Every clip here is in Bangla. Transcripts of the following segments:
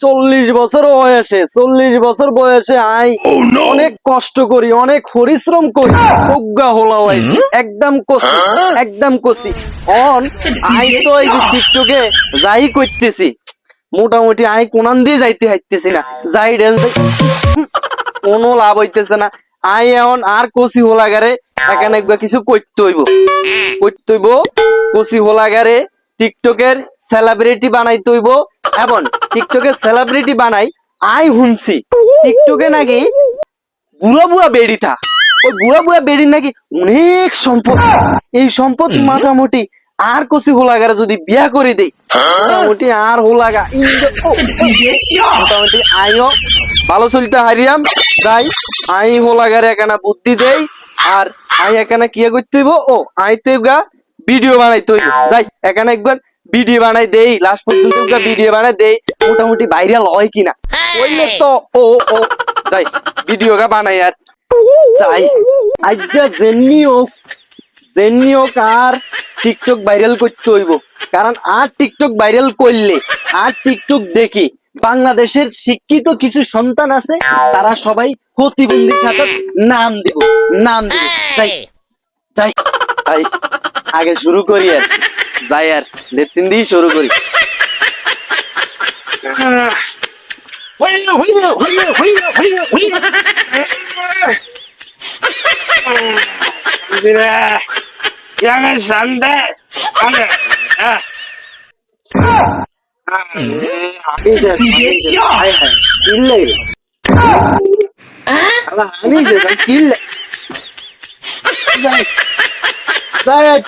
40 বছর বয়সে 40 বছর বয়সে আই অনেক কষ্ট করি, অনেক পরিশ্রম করি, প্রজ্ঞা হলা হয়েছে একদম কষি অন আই তো এই যে টিকটকে যাই করতেছি মোটামুটি আই কোনান দিয়ে যাইতে হাইতেছি না, যাই ডেন্স কোনো লাভ হইতেছে না। আই এখন আর কষি হোলাগারে এখানে কিছু করতে হইব কষি হোলাগারে টিকটকের সেলিব্রিটি বানাইতে হইব। এবং টিকটকের সেলিব্রিটি বানাই আই হুনছি টিকটকে নাকি বুড়া বুড়া বেড়ি থাক, ওই বুড়া বুড়া বেড়ি নাকি অনেক সম্পদ, এই সম্পদ মোটামুটি আর কষি হোলাগারে যদি বিয়া করে দেই মোটামুটি আর হোলাগা মোটামুটি আইও ভালো চলতে হারিয়াম যাই আই হোলাগারে এখানে বুদ্ধি দেই আর আই এখানে কি করতে হইব ও আইতে গা ভিডিও বানাইতে হইব। যাই এখানে একবার ভিডিও বানাই দেই, লাস্ট পর্যন্ত ভিডিও বানাই দেই মোটামুটি ভাইরাল হয় কিনা হইলে তো ও ও যাই ভিডিও গা বানাই আর যাই আজ্ঞা জেননি হোক আর টিকটক ভাইরাল করতে হইব। কারণ আর টিকটক ভাইরাল করলে আর টিকটক দেখি বাংলাদেশের শিক্ষিত কিছু সন্তান আছে তারা সবাই প্রতিবন্ধী খাতার নাম দিব যাই যাই যাই আগে শুরু করি আর যাই আর লেতিন দিয়ে শুরু করি।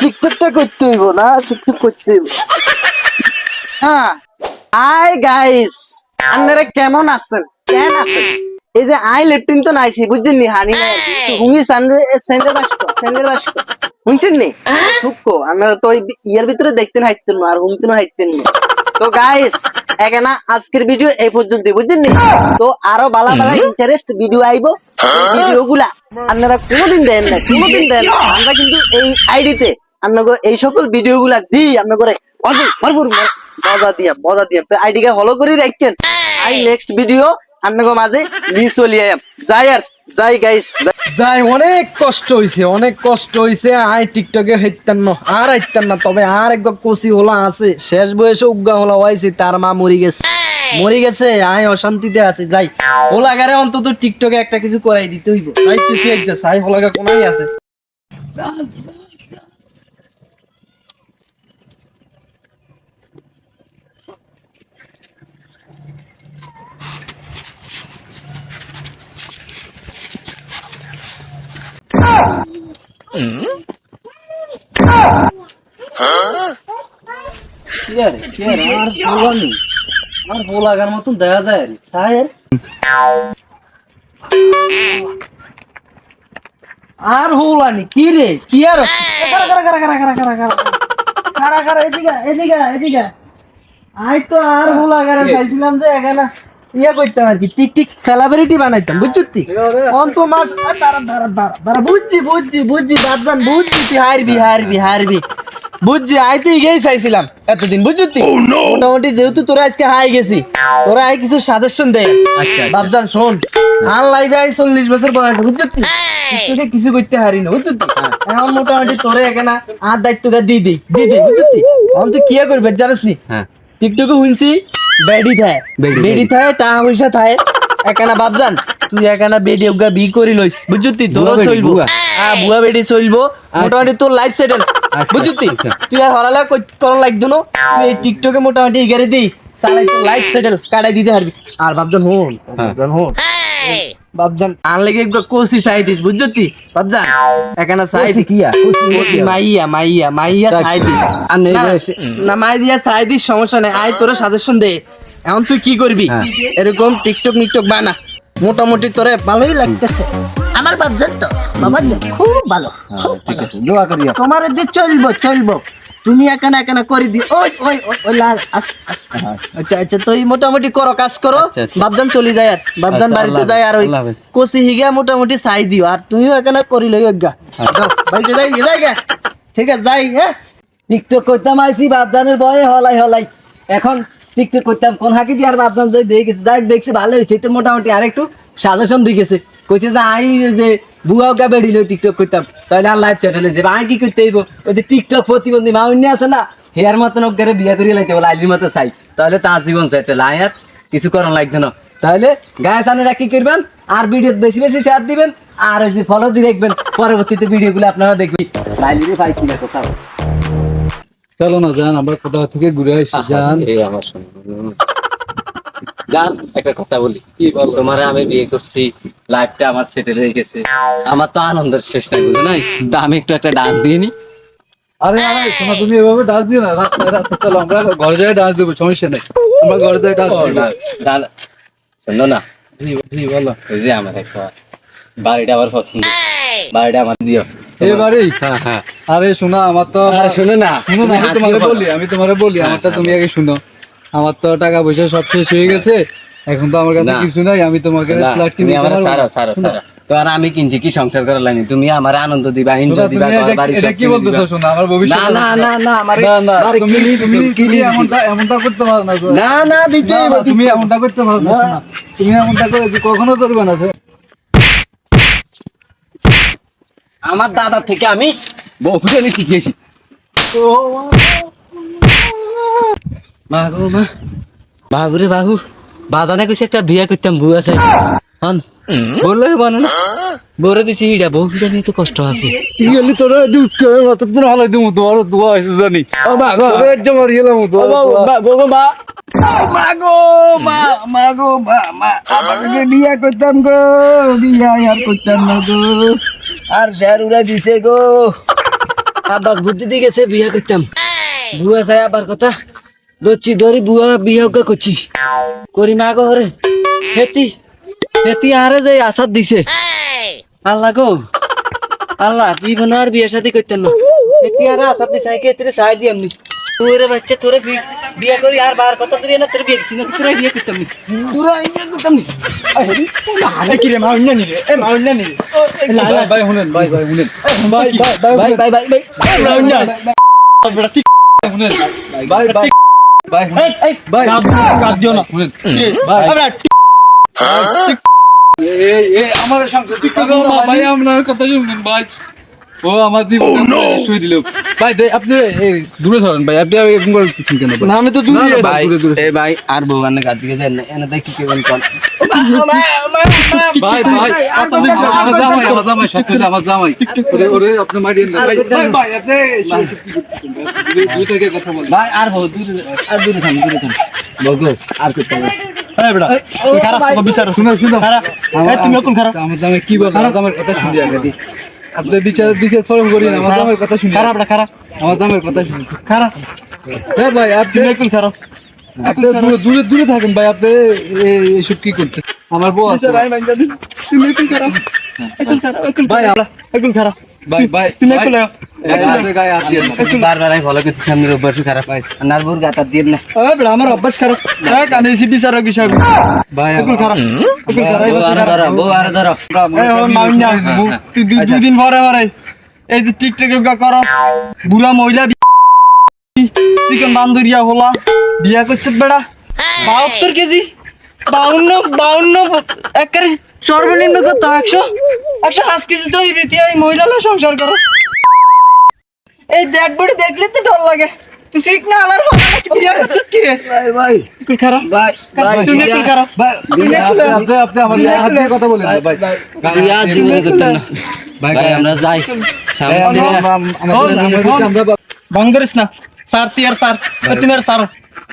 টিকটকটা করতে হইব না, টিকটক করতে হইব। হাই গাইস, আপনারা কেমন আছেন? কেন আছেন? এই যে আই লেট্রিন তো নাইছি বুঝছেন নি, হানি নাই হুমি সেন্ডের বাস্ক শুনছেন নি ঠুকো আপনারা তো ইয়ার ভিতরে দেখতেন হাইতেন না আর হুমতেন হাইতেন না। তো গাইস এখানে আজকের ভিডিও এই পর্যন্ত বুঝছেন নি, তো আরো বালা বালা ইন্টারেস্ট ভিডিও আইবো, ভিডিও গুলা আপনারা কোনোদিন দেন না আমরা কিন্তু এই আইডিতে আপনাকে এই সকল ভিডিও গুলা দিই আপনাকে ভরপুর মজা দিয়া আইডিকে ফলো করে রাখতেন। আই নেক্সট ভিডিও আপনাকে মাঝে নিয়ে চলে আয়াম যাই গাইস যাই অনেক কষ্ট হইছে আই টিকটকে হাইতাম না তবে আর এক কষি হোলা আছে শেষ বয়সে উগ্গা হোলা হয়েছে তার মা মরি গেছে আই অশান্তিতে আছে। যাই হোলাগারে অন্তত টিকটকে একটা কিছু করাই দিতে হইব। তাই তুই যাচ্ছে আই হোলাগা কোনাই আছে হোলাগার মতন দেখা যায় আর হোলানি কি রে কি আর এদিকে আই তো আর হোলাগারে চাইছিলাম যে এখানে ইয়ে করতাম আর কি টিকটিক সেলিব্রিটি বানাইতাম বুঝছি অন্ত মাস দাঁড়া বুঝছি বাদজান বুঝছি তুই হারবি বুঝছি আইতে গিয়েই চাইছিলাম এতদিন বুঝছি মোটামুটি যেহেতু তোরা আজকে হাই গেছি তোরা আই কিছু সাজেশন দে বাদজান শোন আর লাইভে আই 40 বছর বয়স বুঝছি তোকে কিছু করতে হারি না বুঝছি এখন মোটামুটি তোরে এখানে আর দায়িত্বটা দিয়ে দিই বুঝছি এখন তুই কি করবে জানিস নি টিকটকে শুনছি বেডি থায় টাকা পয়সা থায় একানা বাপজান তুই একানা বেডি উগা বি করি লইস বুঝতি তোর চলবো বুয়া বেডি চলবো মোটামুটি তোর লাইফ সেটেল বুঝতি তুই আর হরালা করন লাগতো না তুই এই টিকটকে মোটামুটি এগারে দিই সালাই তোর লাইফ সেটেল কাটাই দিতে পারবি। আর বাপজান হন বাপজান আর লাগে একবার কোসি চাই দিস বুঝতি বাপজান একানা চাই দি কিয়া কোসি মাইয়া চাই দিস না মাইয়া চাই দিস সমস্যা নাই আই তোরে সাজেশন দে। এখন তুই কি করবি এরকম টিকটক বানা মোটামুটি তোরে ভালোই লাগতেছে আমার বাপজান তো বাবাজান খুব ভালো ঠিক আছে দোয়া করি তোমার দিয়ে চলবো তুমি একানা করে দি ওই লাল আচ্ছা তুই মোটামুটি করো কাজ করো বাপজান চলে যায় আর বাপজান বাড়িতে যায় আর ওই কোসি হিগা মোটামুটি চাই দিও আর তুইও একানা করি লই গা বাড়িতে যাই গা ঠিক আছে যাই হ্যাঁ টিকটক করতাম আইছি বাপজানের বয়ে হলাই এখন টিকটক করতাম কোন হাকি দিয়ে আর ভাবতাম যে দেখেছি যাই দেখছি ভালো হয়েছে তো মোটামুটি আর একটু সাজেশন দিয়ে গেছে কইছে যে আই যে বুয়াও কা বেড়িল টিকটক করতাম তাহলে আর লাইভ চ্যানেলে যে আই কি করতে হইব ওই যে টিকটক প্রতিবন্ধী মাউন্নি আছে না হেয়ার মতন ওকে বিয়ে করিয়ে লাইতে বলে আইলির মতো চাই তাহলে তার জীবন সেটেল আর কিছু করার লাগবে না তাহলে গায়ে সামনে কি করবেন আর ভিডিও বেশি বেশি শেয়ার দিবেন আর ওই যে ফলো দিয়ে দেখবেন পরবর্তীতে ভিডিওগুলো আপনারা দেখবেন লাইলিরে পাই কি না কোথাও চলো না যান আমরা কোথাও থেকে ঘুরে আসি যান এই আমার জান একটা কথা বলি কি বল তোমার আমি বিয়ে করছি লাইফটা আমার সেটেল হয়ে গেছে আমার তো আনন্দের শেষ নাই বুঝো নাই তা আমি একটু একটা ডান্স দিয়ে নি আরে আরে শোনা তুমি এভাবে ডান্স দিও না রাস্তায় রাস্তায় চলো আমরা ঘরে যাই ডান্স দেবো সমস্যা নেই আমরা ঘরে যাই ডান্স দেবো শোনো না জি বলো ওই যে আমার একটা বাড়িটা আমার পছন্দ বাড়িটা আমার দিও এবারে হ্যাঁ হ্যাঁ আরে শোনা আমার তো আরে শোনো না শুনো না আমি তোমারে বলি আমারটা তুমি আগে শুনো আমার তো টাকা পয়সা সব শেষ হয়ে গেছে এখন তো আমার কাছে না। কিছু নাই আমি তোমাকে না, ফ্ল্যাট তুমি কিনে আমার সারো তো আর আমি কিনছি কি সংসার করার লাইনি তুমি আমার আনন্দ দিবা এনজয় দিবা ঘর বাড়ি এটা সব কি কিনে বলতেছো দিবা। শোনা আমার না ভবিষ্যৎ না না না আমার না না আরে তুমি কি- তুমি কি- তুমি কি- এমনটা করতে পারো না গো। না না দিতে না, হইব, না, দিতে তুমি হইব। এমনটা করতে পারো না শোনা। তুমি এমনটা করে কখনো করবে না আমার দাদা থেকে আমি বহুজানি শিখিয়েছি মা গো মা বাবু রে বাবু বাজানে কইছে একটা বিয়া করতাম বউ আছে বললে বানো না বলে দিছি ইডা বউ ফিটা নিয়ে তো কষ্ট আছে গেলি তোরা দুঃখে কতদিন হলাই দিমু তোমার দোয়া আছে জানি ও মা গো তোরে জমার গেলাম দোয়া মা গো মা আমাকে বিয়া করতাম গো বিয়া আর করতাম না গো আর শেয়ার উড়াই দিছে গো আবার বুদ্ধি দিয়ে গেছে বিয়া করতাম বুয়া চাই আবার কথা দচ্ছি ধরি বুয়া বিয়া করছি করি মা গো রে হেতি হেতি আরে যে আসাদ দিছে আল্লাহ গো আল্লাহ জীবন আর বিয়ে শাদী করতেন না হেতি আরে আসাদ দিছে কে তেরে চাই দি আমি তোরে বাচ্চা তোরে বিয়ে করি আর বার কথা তুই না তোর বিয়ে করছি না তোরা বিয়ে করতাম নি তোরা বিয়ে করতাম নি আরে কি রে মা অন্য নি রে এ মা অন্য নি রে ভাই ভাই শুনেন ভাই ভাই শুনেন ভাই ভাই ভাই ভাই ভাই অন্য শুনেন ভাই ভাই ভাই এই ভাই কাট দিও না শুনেন ভাই এই আমার সাংকেতিক ভাই আপনার কথা শুনুন ভাই ও আমার জীবন শুয়ে দিল ভাই আপনি দূরে ধরেন ভাই আপনি এরকম করে কিছু কেন না আমি তো দূরে আছি। ভাই দূরে দূরে এ ভাই আর বউ আনে কাজ দিকে যান না এনে দেখি কি বল কোন ভাই ভাই আমার জামাই সত্যি আমার জামাই ওরে আপনি মারিয়েন না ভাই ভাই আপনি দুই থেকে কথা বলেন ভাই আর বউ দূরে থাম বগো আর করতে হবে এই বেটা তুই খারাপ তো বিচার শুনো শুনো এই তুমি এখন খারাপ আমার জামাই কি বল আমার জামাইয়ের কথা শুনি আগে আপনি বিচার ফরম করি না আমার জামাইয়ের কথা শুনি খারাপ খারাপ আমার জামাইয়ের কথা শুনি খারাপ হ্যাঁ ভাই আপনি তুমি এখন খারাপ আপনি দূরে দূরে থাকেন ভাই আপনি এইসব কি করতে আমার বউ আছে তুমি এখন খারাপ এখন খারাপ এখন ভাই এখন খারাপ ভাই ভাই তুমি এখন আপনি গায়ে হাত দিয়েন না। বারবার আমি ভালো কিছু সামনে অভ্যাস খারাপ হয় নারবুর গাতা দিয়ে না এই বেটা আমার অভ্যাস খারাপ দেখ আমি এসে বিচার হিসাব ভাই এখন খারাপ এখন খারাপ এই বউ বছর আর ধরো বউ আর ধরো এই ও মাউন্না তুই দুই দিন পরে পরে এই যে টিকটকে করো বুড়া মহিলা চিকেন বান্দরিয়া হলা বিয়া করছে বেড়া 72 কেজি 52 একের সর্বনিম্ন কত 105 কেজি তো এই বিতি এই মহিলা সংসার করো এই ডেড বডি দেখলে তো ডর লাগে তুই শিখ না আলার হবে নাকি বিয়া করছিস কি রে ভাই তুই খারাপ ভাই তুমি কি খারাপ আপনি আমার গায়ে হাত দিয়ে কথা বলেন না, ভাই বিয়া জীবনে করতেন না ভাই আমরা যাই সামনে আমরা ভাঙ করিস না স্যার তুই আর স্যার তুমি আর স্যার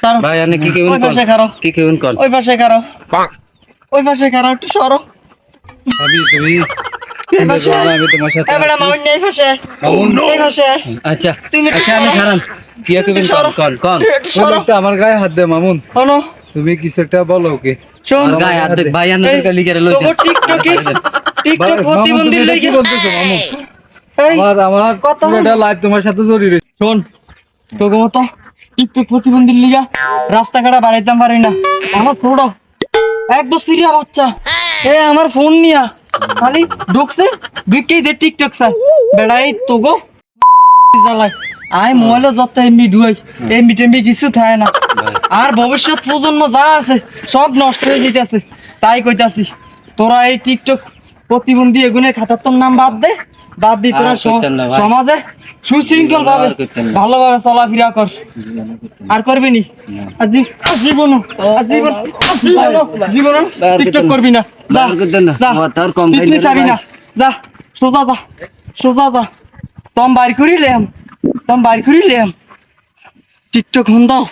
স্যার ভাই আপনি কি কেমন ওই পাশে খারো কি কেমন কল ওই পাশে খারো ওই পাশে খারো একটু সরো তুমি এই পাশে আমি তোমার সাথে এবারে মাউন এই পাশে এই পাশে আচ্ছা তুমি আচ্ছা আমি খারাপ কি কেমন কল কল কল একটু সরো একটা আমার গায়ে হাত দে মামুন শোনো তুমি কিছু একটা বলো ওকে শোন আর গায়ে হাত দে ভাই আপনি কালি করে লইছেন তোর টিকটকে টিকটক প্রতিবন্ধী লাগি কি বলতেছো মামুন এই আমার কথা পুরোটা লাইফ তোমার সাথে জড়িয়ে শোন তোকে মতো টিকটক প্রতিবন্ধীর লিগা রাস্তাঘাটে বাড়াইতাম পারি না আমার ছোট একদম সিরিয়া বাচ্চা এ আমার ফোন নিয়া খালি ঢুকছে ঢুকেই দে টিকটক স্যার বেড়াই তোগো জ্বালায় আই মোবাইলে যত এমবি ঢুই এমবি টেমবি কিছু থাকে না আর ভবিষ্যৎ প্রজন্ম যা আছে সব নষ্ট হয়ে যেতেছে তাই কইতাছি তোরা এই টিকটক প্রতিবন্ধী এগুনের খাতার তোর নাম বাদ দে বাদ দি তোরা সমাজে সুশৃঙ্খল ভাবে ভালোভাবে চলাফেরা কর আর করবি নি জীবন টিকটক করবি না যা যা পিছনে যাবি না যা সোজা যা সোজা যা তম বাইর করিলে টিকটক হন দাও